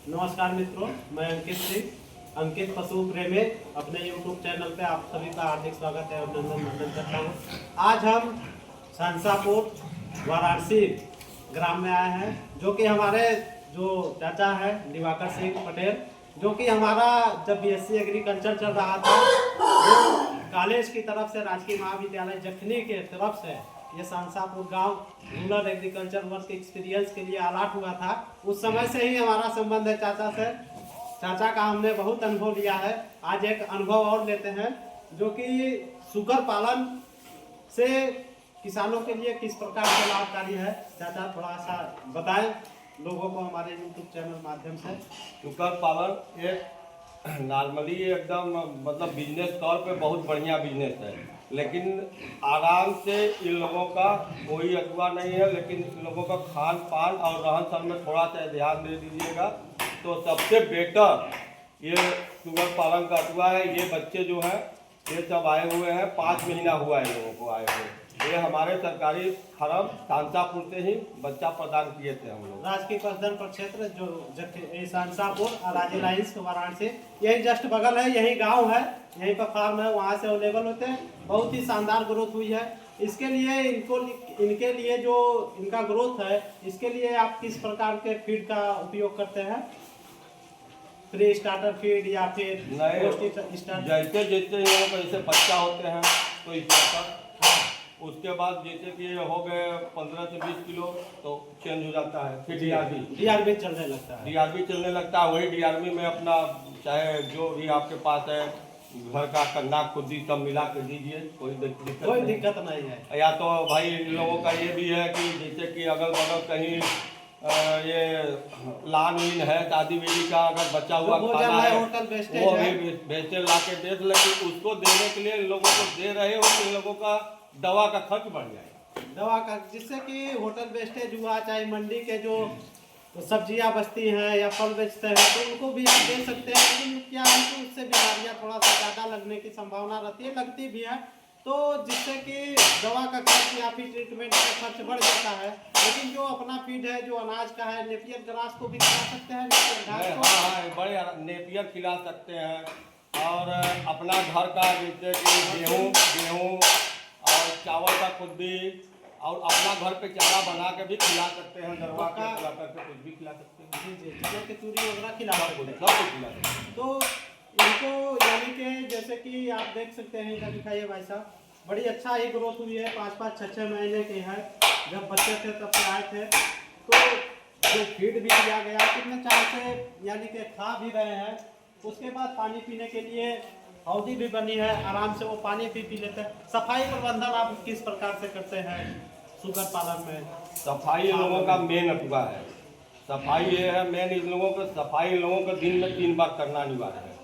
नमस्कार मित्रों, मैं अंकित सिंह, अंकित पशु प्रेमी अपने YouTube चैनल पे आप सभी का हार्दिक स्वागत है, अभिनंदन वंदन करता हूँ। आज हम शहंशापुर वाराणसी ग्राम में आए हैं, जो कि हमारे जो चाचा है दिवाकर सिंह पटेल, जो कि हमारा जब BSc एग्रीकल्चर चल रहा था वो कॉलेज की तरफ से राजकीय महाविद्यालय जखनी के तरफ से ये शहंशापुर गांव रूरल एग्रीकल्चर वर्क एक्सपीरियंस के लिए अलॉट हुआ था। उस समय से ही हमारा संबंध है चाचा से। चाचा का हमने बहुत अनुभव लिया है। आज एक अनुभव और लेते हैं, जो कि सुगर पालन से किसानों के लिए किस प्रकार से लाभकारी है। चाचा थोड़ा सा बताएं लोगों को हमारे YouTube चैनल माध्यम से। सुकर पालन एक नॉर्मली एकदम मतलब बिजनेस तौर पे बहुत बढ़िया बिजनेस है, लेकिन आराम से इन लोगों का कोई अथवा नहीं है। लेकिन इन लोगों का खान पान और रहन सहन में थोड़ा सा ध्यान दे दीजिएगा तो सबसे बेटर ये सुगर पालन का अथवा है। ये बच्चे जो हैं ये सब आए हुए हैं, 5 महीना हुआ है लोगों को आए हुए। ये हमारे सरकारी फार्म शहंशापुर से ही बच्चा प्रदान किए थे हम लोग। राजकीय पशुधन प्रक्षेत्र जो शहंशापुर और राज्य लाइन्स वाराणसी यही जस्ट बगल है, यही गांव है, यहीं पर फार्म है, वहां से अवेलेबल होते हैं। बहुत ही शानदार ग्रोथ हुई है। इसके लिए इनके लिए जो इनका ग्रोथ है, इसके लिए आप किस प्रकार के फीड का उपयोग करते हैं? प्री स्टार्टर फीड या फिर जैसे जैसे जैसे बच्चा होते हैं तो स्टार्टर, उसके बाद जैसे कि हो गए 15 से 20 किलो तो चेंज हो जाता है। फिर डीआरबी चलने लगता है। डीआरबी चलने लगता है। वही डीआरबी में अपना चाहे जो भी आपके पास है घर का कन्ना खुदी सब मिला के दीजिए, कोई दिक्कत नहीं है। या तो भाई इन लोगों का ये भी है कि जैसे कि अगल बगल कहीं ये लान वीन है, शादी बेटी का अगर बचा हुआ खाना है वो भी बेचते ला के देख लेकिन उसको देने के लिए इन लोगों को दे रहे हो तो इन लोगों का दवा का खर्च बढ़ जाएगा। दवा का, जिससे कि होटल वेस्टेज हुआ, चाहे मंडी के जो सब्जियां बचती हैं या फल बेचते हैं तो उनको भी आप दे सकते हैं। लेकिन क्या है कि उससे बीमारियां थोड़ा सा ज़्यादा लगने की संभावना रहती है, लगती भी है, तो जिससे कि दवा का खर्च या फिर ट्रीटमेंट का खर्च बढ़ जाता है। लेकिन जो अपना फीड है जो अनाज का है, नेपियर ग्रास को भी खिला सकते हैं, हाँ बड़े नेपियर खिला सकते हैं। और अपना घर का जैसे कि गेहूँ और चावल का खुदी और अपना घर पे चारा बना के भी खिला सकते हैं। दरवा का खिला करके कुछ भी खिला सकते हैं। जी, चने की चूरी वगैरह खिला सकते हैं, सब कुछ खिला सकते हैं। तो इनको यानी कि जैसे कि आप देख सकते हैं, इधर दिखाइए भाई साहब, बड़ी अच्छा ही ग्रोथ हुई है। 5-5, 6-6 महीने के हैं। जब बच्चे थे तब से आए थे, तो जो फीड भी दिया गया कितने चार से यानी कि खा भी रहे हैं। उसके बाद पानी पीने के लिए हौदी भी बनी है, आराम से वो पानी भी पी लेते हैं। सफाई प्रबंधन आप किस प्रकार से करते हैं सुगर पालन में? सफाई इन लोगों का मेन अथवा है। सफाई ये है मेन, इन लोगों को सफाई इन लोगों को दिन में 3 बार करना अनिवार्य है।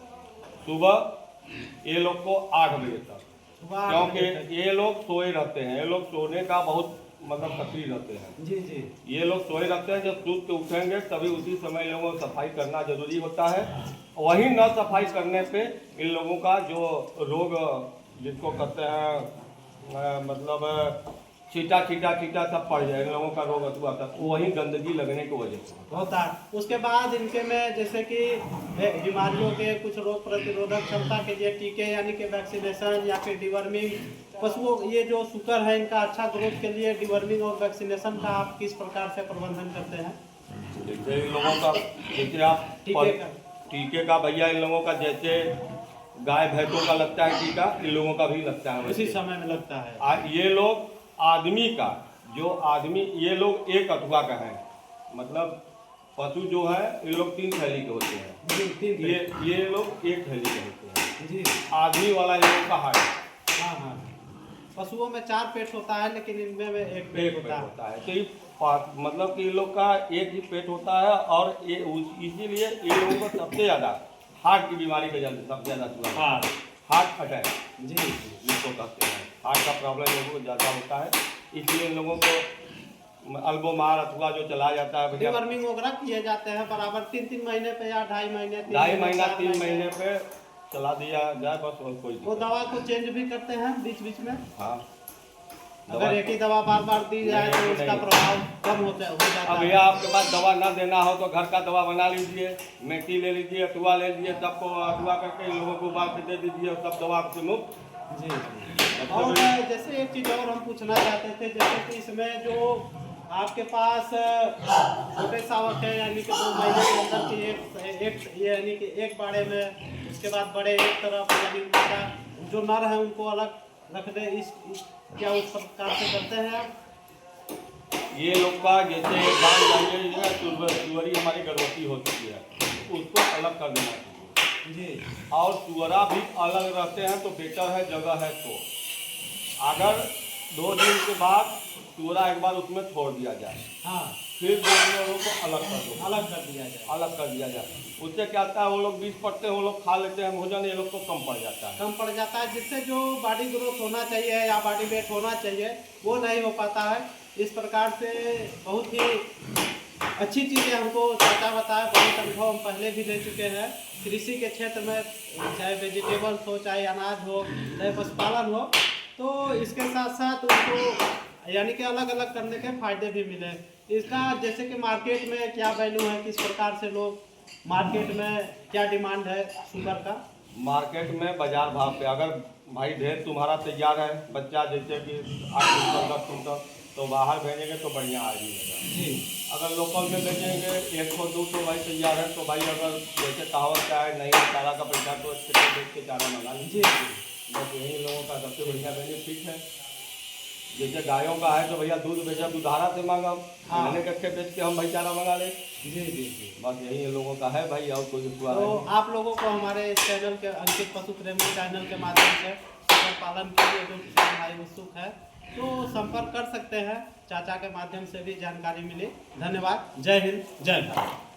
सुबह ये लोग को 8 बजे तक, क्योंकि ये लोग सोए रहते हैं। ये लोग सोने का बहुत मतलब सक्रिय रहते हैं। जी जी, ये लोग सोए रहते हैं। जब सूत के उठेंगे तभी उसी समय लोगों को सफाई करना जरूरी होता है। वही न सफाई करने पे इन लोगों का जो रोग जिसको कहते हैं मतलब छीटा सब पड़ जाए, इन लोगों का रोग अथवा तक वही गंदगी लगने की वजह से होता है। उसके बाद इनके में जैसे कि बीमारियों के कुछ रोग प्रतिरोधक क्षमता के लिए टीके यानी कि वैक्सीनेशन या फिर डिवर्मिंग, पशुओं ये जो सुकर है इनका अच्छा ग्रोथ के लिए डिवर्मिंग और वैक्सीनेशन का आप किस प्रकार से प्रबंधन करते हैं? जैसे इन लोगों का जैसे आप टीके का भैया इन लोगों का जैसे गाय भैंसों का लगता है टीका, इन लोगों का भी लगता है उसी समय में लगता है। ये लोग आदमी का जो आदमी ये लोग एक अथवा का है, मतलब पशु जो है इन लोग 3 थैली के होते हैं। ये लोग 1 थैली के होते हैं जी। आदमी वाला इन लोग का हार्ट। हाँ, पशुओं में 4 पेट होता है, लेकिन इनमें 1 पेट होता है। तो ये मतलब कि इन लोग का एक ही पेट होता है। और ये इसीलिए इन लोगों को सबसे ज़्यादा हार्ट की बीमारी का सबसे ज़्यादा हार्ट अटैक जी जिसको कहते हैं, हार्ट का प्रॉब्लम लोगों को ज़्यादा होता है। इसलिए इन लोगों को अल्बोमार अथवा जो चलाया जाता है, डिवर्मिंग वगैरह किए जाते हैं बराबर 3-3 महीने पे या 2.5 महीने 3 महीने पे चला दिया जाए बस। और कोई वो दवा को चेंज भी करते हैं बीच बीच में। हाँ, अगर एक ही दवा बार बार दी जाए तो नहीं, उसका नहीं। प्रभाव कम हो जाता अब है। भैया आपके पास दवा ना देना हो तो घर का दवा बना लीजिए, मेथी ले लीजिए, अथुआ ले लीजिए, सबको अथुआ करके इन लोगों को उबाल के दे दीजिए, सब दवा आपसे मुफ्त। जी जी। और जैसे एक चीज़ और हम पूछना चाहते थे, जैसे कि इसमें जो आपके पास छोटे शावक है, यानी कि 2 महीने के अंदर की एक यानी कि एक बाड़े में, उसके बाद बड़े एक तरफ, यानी उनका जो नर है उनको अलग रख दे, क्या उस प्रकार से करते हैं आप? ये लोग का जैसे गाँव जाइए सुअरी हमारी गर्भवती हो चुकी है, उसको अलग कर देना चाहिए जी। और सुअरा भी अलग रहते हैं तो बेटर है, जगह है तो। अगर 2 दिन के बाद सुअरा एक बार उसमें छोड़ दिया जाए, हाँ, फिर 2 दिन को अलग कर दो, अलग कर दिया जाए। अलग कर दिया जाए। उससे क्या होता है, वो लोग बीज पड़ते हैं, वो लोग खा लेते हैं भोजन, ये लोग को कम पड़ जाता है। कम पड़ जाता है, जिससे जो बॉडी ग्रोथ होना चाहिए या बॉडी वेट होना चाहिए वो नहीं हो पाता है। इस प्रकार से बहुत ही अच्छी चीज़ें हमको चाचा बताया, बहुत अनुभव हम पहले भी ले चुके हैं कृषि के क्षेत्र में, चाहे वेजिटेबल्स हो, चाहे अनाज हो, चाहे पशुपालन हो। तो इसके साथ साथ उनको यानी कि अलग अलग करने के फायदे भी मिले। इसका जैसे कि मार्केट में क्या वैल्यू है, किस प्रकार से लोग मार्केट में क्या डिमांड है शुगर का? मार्केट में बाजार भाव पे अगर भाई ढेर तुम्हारा तैयार है बच्चा, जैसे कि 8 कुंटल 10 कुंटल, तो बाहर भेजेंगे तो बढ़िया आ जाएगा जी। अगर लोकल में भेजेंगे 100-200 भाई तैयार है तो भाई अगर जैसे कहावत क्या है, नहीं चारा का पैसा तो अच्छे से देख के चारा मंगा लीजिए। बस यही लोगों का सबसे बढ़िया बेनिफिट है। जैसे गायों का है तो भैया दूध बेचा दुधारा से मांगा, हाँ। मैंने कच्चे बेच के हम भाई चारा मंगा ले। जी जी जी। बस यही लोगों का है भाई, और कोई दुआ तो नहीं। आप लोगों को हमारे इस चैनल के अंकित पशु प्रेमी चैनल के माध्यम से सुगर पालन के लिए जो किसान भाई उत्सुक है तो संपर्क कर सकते हैं, चाचा के माध्यम से भी जानकारी मिली। धन्यवाद। जय हिंद, जय भारत।